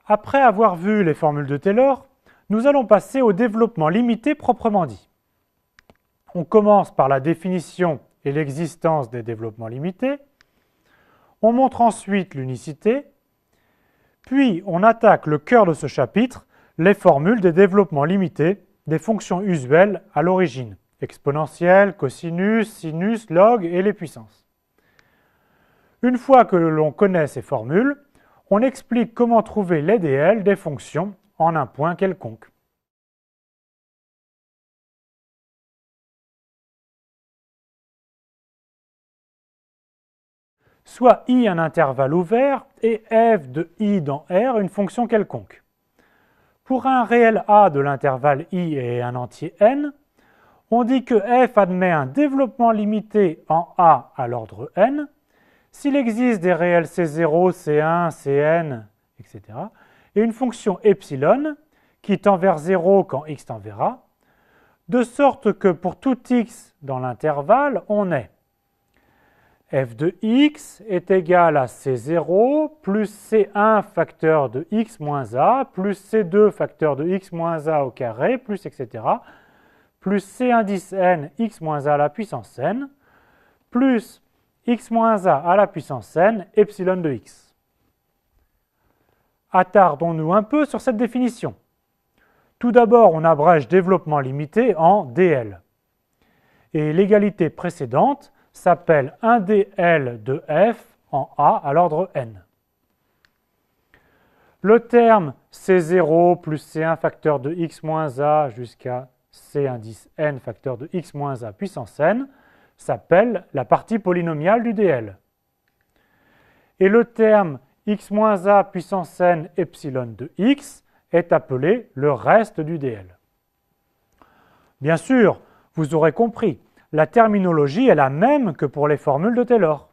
Après avoir vu les formules de Taylor, nous allons passer au développement limité proprement dit. On commence par la définition et l'existence des développements limités. On montre ensuite l'unicité, puis on attaque le cœur de ce chapitre, les formules des développements limités des fonctions usuelles à l'origine, exponentielle, cosinus, sinus, log et les puissances. Une fois que l'on connaît ces formules, on explique comment trouver l'EDL des fonctions en un point quelconque. Soit I un intervalle ouvert et f de I dans R une fonction quelconque. Pour un réel A de l'intervalle I et un entier n, on dit que f admet un développement limité en A à l'ordre n s'il existe des réels C0, C1, Cn, etc. et une fonction epsilon qui tend vers 0 quand x tend vers A, de sorte que pour tout x dans l'intervalle, on est f de x est égal à c0 plus c1 facteur de x moins a plus c2 facteur de x moins a au carré plus etc. plus c indice n x moins a à la puissance n plus x moins a à la puissance n epsilon de x. Attardons-nous un peu sur cette définition. Tout d'abord, on abrège développement limité en dl. Et l'égalité précédente s'appelle 1 dl de f en A à l'ordre n. Le terme C0 plus C1 facteur de x moins a jusqu'à C indice n facteur de x moins a puissance n s'appelle la partie polynomiale du dl. Et le terme x moins a puissance n epsilon de x est appelé le reste du dl. Bien sûr, vous aurez compris, la terminologie est la même que pour les formules de Taylor.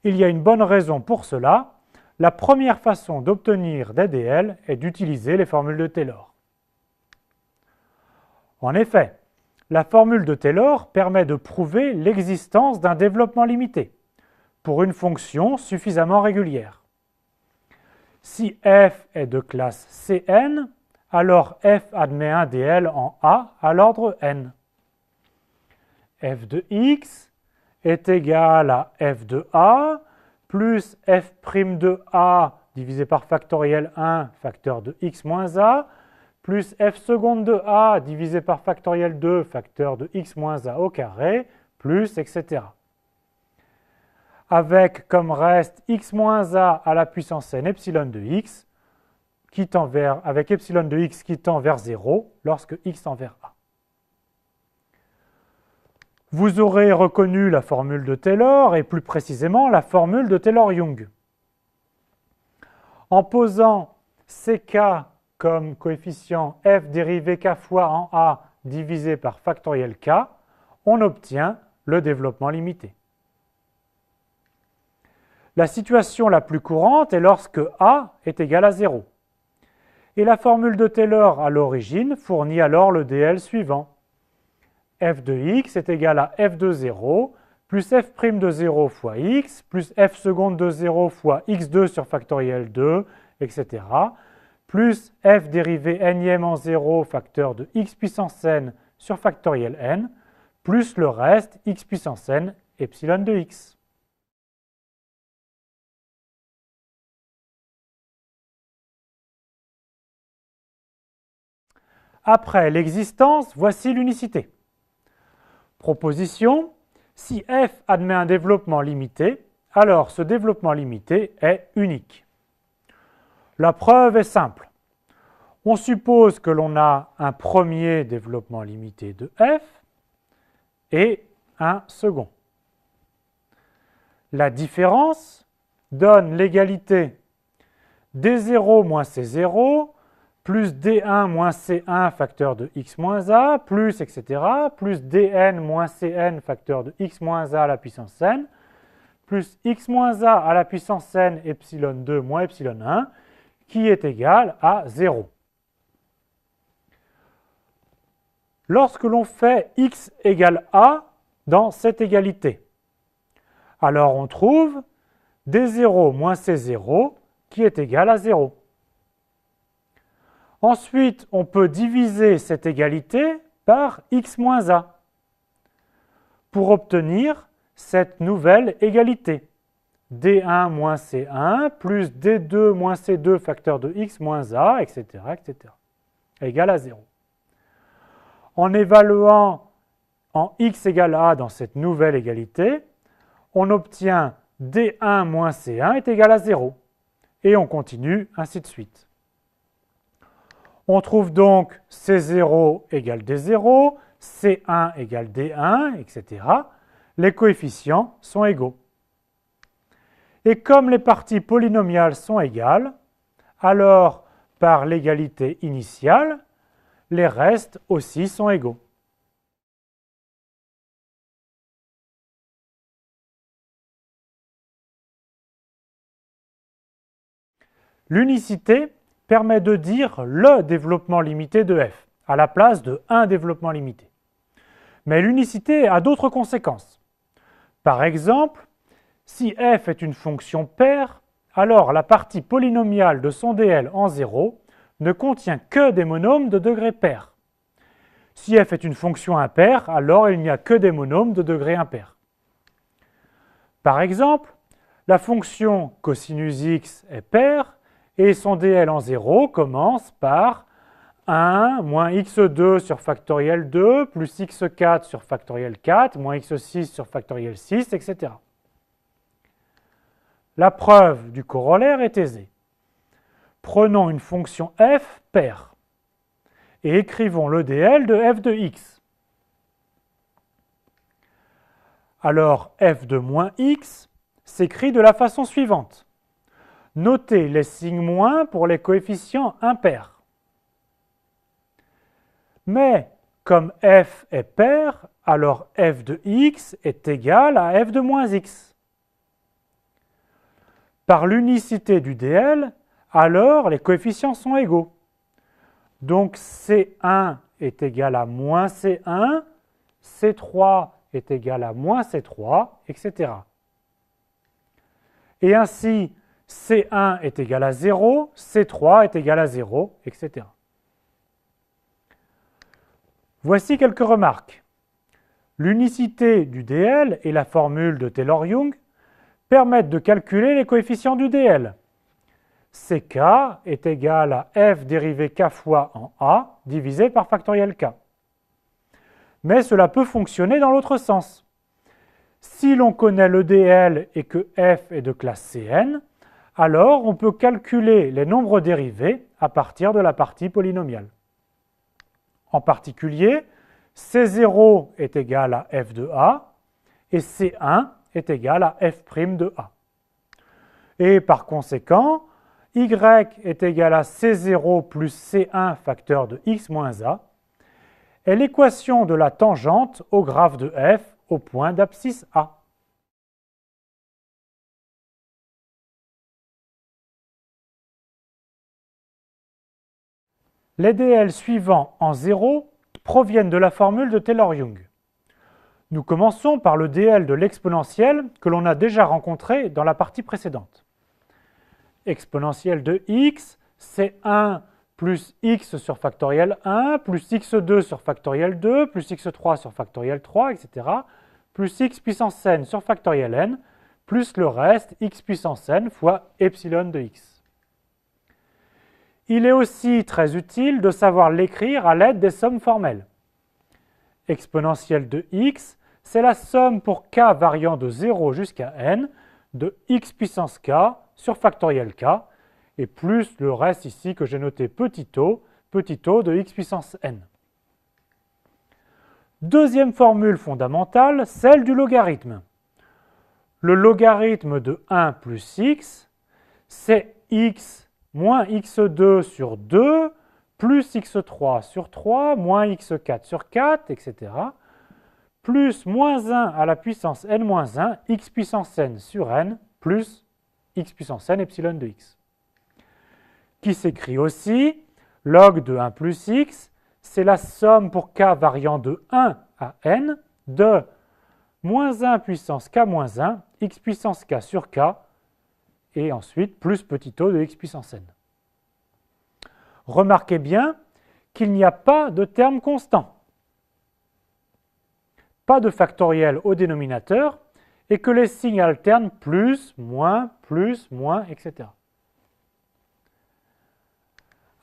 Il y a une bonne raison pour cela. La première façon d'obtenir des dl est d'utiliser les formules de Taylor. En effet, la formule de Taylor permet de prouver l'existence d'un développement limité pour une fonction suffisamment régulière. Si f est de classe Cn, alors f admet un dl en A à l'ordre n. f de x est égal à f de a plus f' de a divisé par factoriel 1 facteur de x moins a plus f seconde de a divisé par factoriel 2 facteur de x moins a au carré plus etc. Avec comme reste x moins a à la puissance n epsilon de x qui tend vers, avec epsilon de x qui tend vers 0 lorsque x tend vers a. Vous aurez reconnu la formule de Taylor et plus précisément la formule de Taylor-Young. En posant ck comme coefficient f dérivé k fois en a divisé par factoriel k, on obtient le développement limité. La situation la plus courante est lorsque a est égal à 0. Et la formule de Taylor à l'origine fournit alors le dl suivant. f de x est égal à f de 0 plus f' de 0 fois x plus f seconde de 0 fois x2 sur factoriel 2, etc. plus f dérivé nième en 0 facteur de x puissance n sur factoriel n plus le reste x puissance n epsilon de x. Après l'existence, voici l'unicité. Proposition, si f admet un développement limité, alors ce développement limité est unique. La preuve est simple. On suppose que l'on a un premier développement limité de f et un second. La différence donne l'égalité d0 moins c0 plus d1 moins c1 facteur de x moins a, plus etc., plus dn moins cn facteur de x moins a à la puissance n, plus x moins a à la puissance n epsilon 2 moins epsilon 1, qui est égal à 0. Lorsque l'on fait x égale a dans cette égalité, alors on trouve d0 moins c0 qui est égal à 0. Ensuite, on peut diviser cette égalité par x moins a pour obtenir cette nouvelle égalité. D1 moins C1 plus D2 moins C2 facteur de x moins a, etc., etc., égale à 0. En évaluant en x égale a dans cette nouvelle égalité, on obtient D1 moins C1 est égal à 0. Et on continue, ainsi de suite. On trouve donc C0 égale D0, C1 égale D1, etc. Les coefficients sont égaux. Et comme les parties polynomiales sont égales, alors par l'égalité initiale, les restes aussi sont égaux. L'unicité permet de dire le développement limité de f, à la place de un développement limité. Mais l'unicité a d'autres conséquences. Par exemple, si f est une fonction paire, alors la partie polynomiale de son dl en 0 ne contient que des monômes de degré pair. Si f est une fonction impaire, alors il n'y a que des monômes de degré impair. Par exemple, la fonction cosinus x est paire et son dl en 0 commence par 1 moins x2 sur factoriel 2 plus x4 sur factoriel 4 moins x6 sur factoriel 6, etc. La preuve du corollaire est aisée. Prenons une fonction f paire et écrivons le dl de f de x. Alors f de moins x s'écrit de la façon suivante. Notez les signes moins pour les coefficients impairs. Mais comme f est paire, alors f de x est égal à f de moins x. Par l'unicité du dl, alors les coefficients sont égaux. Donc C1 est égal à moins C1, C3 est égal à moins C3, etc. Et ainsi, C1 est égal à 0, C3 est égal à 0, etc. Voici quelques remarques. L'unicité du dl et la formule de Taylor-Young permettent de calculer les coefficients du dl. Ck est égal à f dérivé k fois en a divisé par factoriel k. Mais cela peut fonctionner dans l'autre sens. Si l'on connaît le dl et que f est de classe Cn, alors on peut calculer les nombres dérivés à partir de la partie polynomiale. En particulier, C0 est égal à f de a et C1 est égal à f' de a. Et par conséquent, y est égal à C0 plus C1 facteur de x moins a est l'équation de la tangente au graphe de f au point d'abscisse A. Les dl suivants en 0 proviennent de la formule de Taylor-Young. Nous commençons par le dl de l'exponentielle que l'on a déjà rencontré dans la partie précédente. Exponentielle de x, c'est 1 plus x sur factoriel 1, plus x2 sur factoriel 2, plus x3 sur factoriel 3, etc., plus x puissance n sur factoriel n, plus le reste x puissance n fois epsilon de x. Il est aussi très utile de savoir l'écrire à l'aide des sommes formelles. Exponentielle de x, c'est la somme pour k variant de 0 jusqu'à n de x puissance k sur factoriel k, et plus le reste ici que j'ai noté petit o de x puissance n. Deuxième formule fondamentale, celle du logarithme. Le logarithme de 1 plus x, c'est x moins x2 sur 2, plus x3 sur 3, moins x4 sur 4, etc., plus moins 1 à la puissance n-1, x puissance n sur n, plus x puissance n epsilon de x. Qui s'écrit aussi, log de 1 plus x, c'est la somme pour k variant de 1 à n de moins 1 puissance k moins 1, x puissance k sur k, et ensuite plus petit o de x puissance n. remarquez bien qu'il n'y a pas de terme constant, pas de factoriel au dénominateur, et que les signes alternent plus, moins, etc.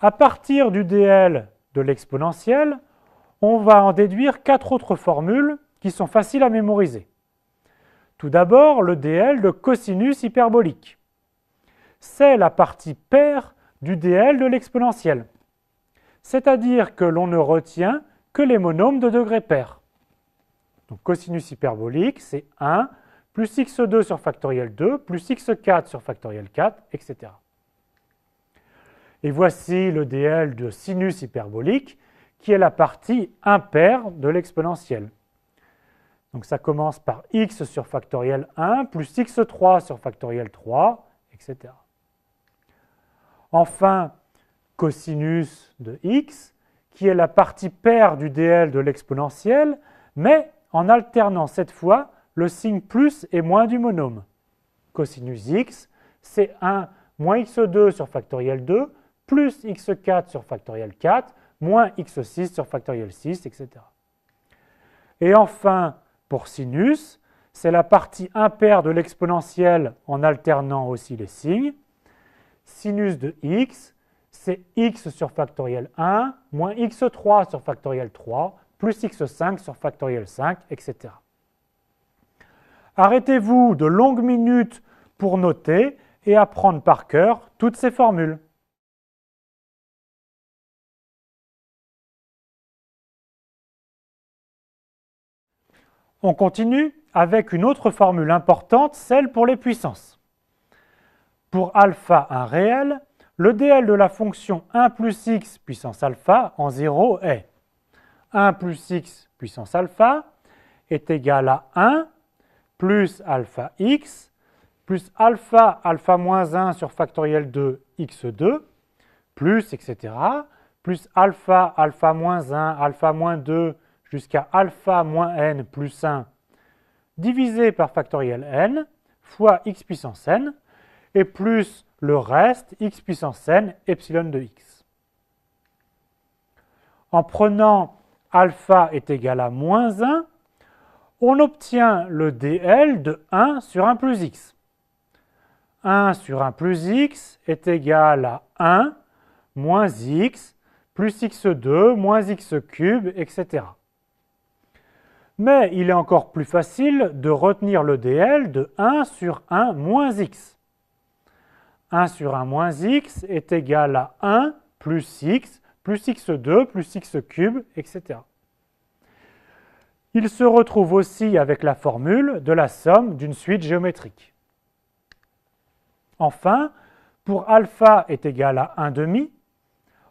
À partir du dl de l'exponentielle, on va en déduire 4 autres formules qui sont faciles à mémoriser. Tout d'abord, le dl de cosinus hyperbolique. C'est la partie paire du dl de l'exponentielle. C'est-à-dire que l'on ne retient que les monômes de degré pair. Donc cosinus hyperbolique, c'est 1 plus x2 sur factoriel 2 plus x4 sur factoriel 4, etc. Et voici le dl de sinus hyperbolique, qui est la partie impaire de l'exponentielle. Donc ça commence par x sur factoriel 1 plus x3 sur factoriel 3, etc. Enfin, cosinus de x, qui est la partie paire du dl de l'exponentielle, mais en alternant cette fois le signe plus et moins du monôme. Cosinus x, c'est 1 moins x2 sur factoriel 2, plus x4 sur factoriel 4, moins x6 sur factoriel 6, etc. Et enfin, pour sinus, c'est la partie impaire de l'exponentielle en alternant aussi les signes. Sinus de x, c'est x sur factoriel 1, moins x3 sur factoriel 3, plus x5 sur factoriel 5, etc. Arrêtez-vous de longues minutes pour noter et apprendre par cœur toutes ces formules. On continue avec une autre formule importante, celle pour les puissances. Pour alpha un réel, le dl de la fonction 1 plus x puissance alpha en 0 est 1 plus x puissance alpha est égal à 1 plus alpha x plus alpha alpha moins 1 sur factoriel 2 x2 plus etc. plus alpha alpha moins 1 alpha moins 2 jusqu'à alpha moins n plus 1 divisé par factoriel n fois x puissance n et plus le reste x puissance n epsilon de x. En prenant alpha est égal à moins 1, on obtient le dl de 1 sur 1 plus x. 1 sur 1 plus x est égal à 1 moins x plus x2 moins x cube, etc. Mais il est encore plus facile de retenir le dl de 1 sur 1 moins x. 1 sur 1 moins x est égal à 1 plus x2 plus x cube, etc. Il se retrouve aussi avec la formule de la somme d'une suite géométrique. Enfin, pour alpha est égal à 1 demi,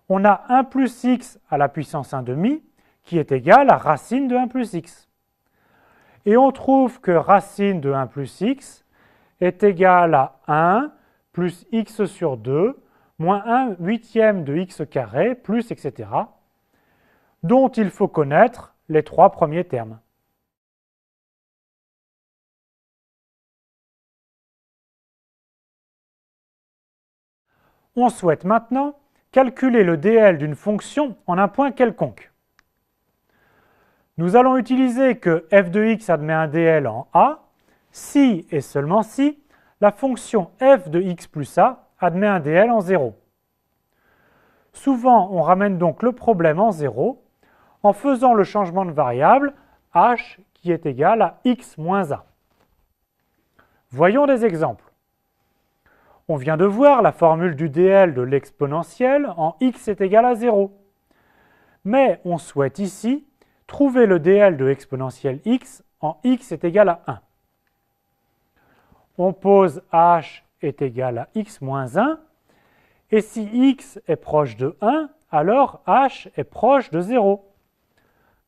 on a 1 plus x à la puissance 1 demi qui est égal à racine de 1 plus x. Et on trouve que racine de 1 plus x est égal à 1 plus x sur 2 moins 1 huitième de x carré plus etc. dont il faut connaître les 3 premiers termes. On souhaite maintenant calculer le dl d'une fonction en un point quelconque. Nous allons utiliser que f de x admet un dl en a, si et seulement si la fonction f de x plus a admet un dl en 0. Souvent, on ramène donc le problème en 0 en faisant le changement de variable h qui est égal à x moins a. Voyons des exemples. On vient de voir la formule du dl de l'exponentielle en x est égal à 0. Mais on souhaite ici trouver le dl de l'exponentielle x en x est égal à 1. On pose h est égal à x moins 1, et si x est proche de 1, alors h est proche de 0.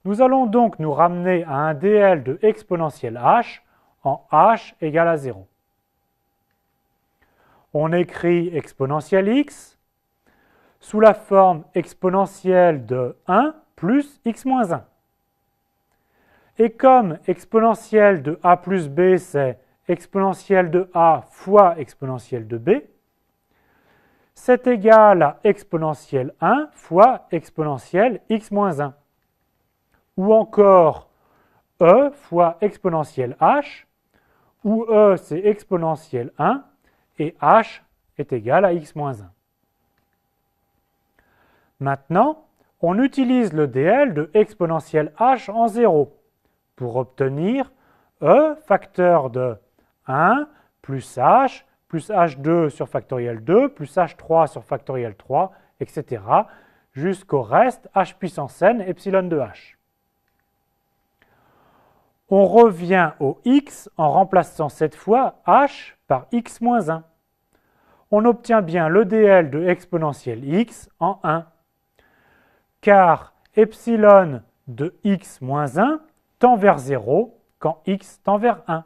Nous allons donc nous ramener à un dl de exponentielle h en h égale à 0. On écrit exponentielle x sous la forme exponentielle de 1 plus x moins 1. Et comme exponentielle de a plus b, c'est exponentielle de a fois exponentielle de b, c'est égal à exponentielle 1 fois exponentielle x moins 1. Ou encore e fois exponentielle h, où e c'est exponentielle 1 et h est égal à x moins 1. Maintenant, on utilise le dl de exponentielle h en 0 pour obtenir e facteur de 1 plus h2 sur factoriel 2 plus h3 sur factoriel 3, etc. jusqu'au reste h puissance n epsilon de h. On revient au x en remplaçant cette fois h par x moins 1. On obtient bien le dl de exponentielle x en 1, car epsilon de x moins 1 tend vers 0 quand x tend vers 1.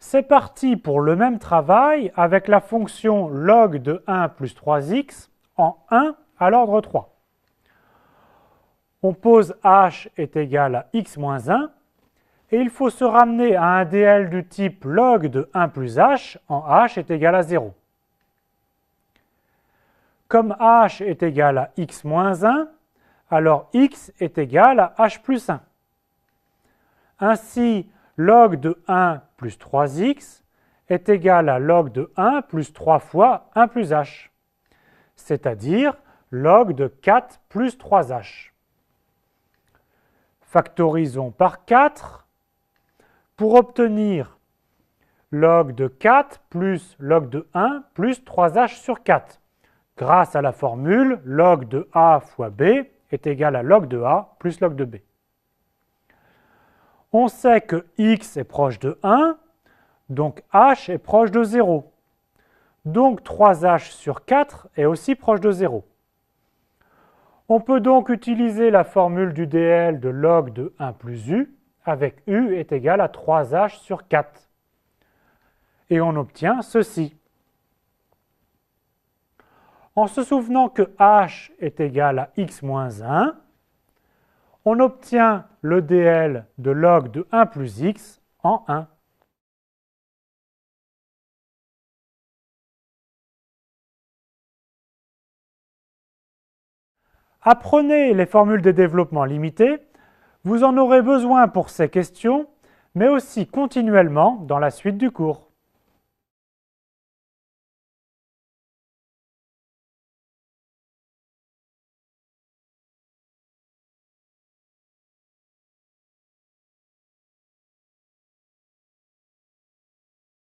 C'est parti pour le même travail avec la fonction log de 1 plus 3x en 1 à l'ordre 3. On pose h est égal à x moins 1 et il faut se ramener à un dl du type log de 1 plus h en h est égal à 0. Comme h est égal à x moins 1, alors x est égal à h plus 1. Ainsi, log de 1 plus 3x est égal à log de 1 plus 3 fois 1 plus h, c'est-à-dire log de 4 plus 3h. Factorisons par 4 pour obtenir log de 4 plus log de 1 plus 3h sur 4, grâce à la formule log de a fois b est égal à log de a plus log de b. On sait que x est proche de 1, donc h est proche de 0. Donc 3h sur 4 est aussi proche de 0. On peut donc utiliser la formule du dl de log de 1 plus u, avec u est égal à 3h sur 4. Et on obtient ceci. En se souvenant que h est égal à x moins 1, on obtient le dl de log de 1 plus x en 1. Apprenez les formules de développement limité, vous en aurez besoin pour ces questions, mais aussi continuellement dans la suite du cours.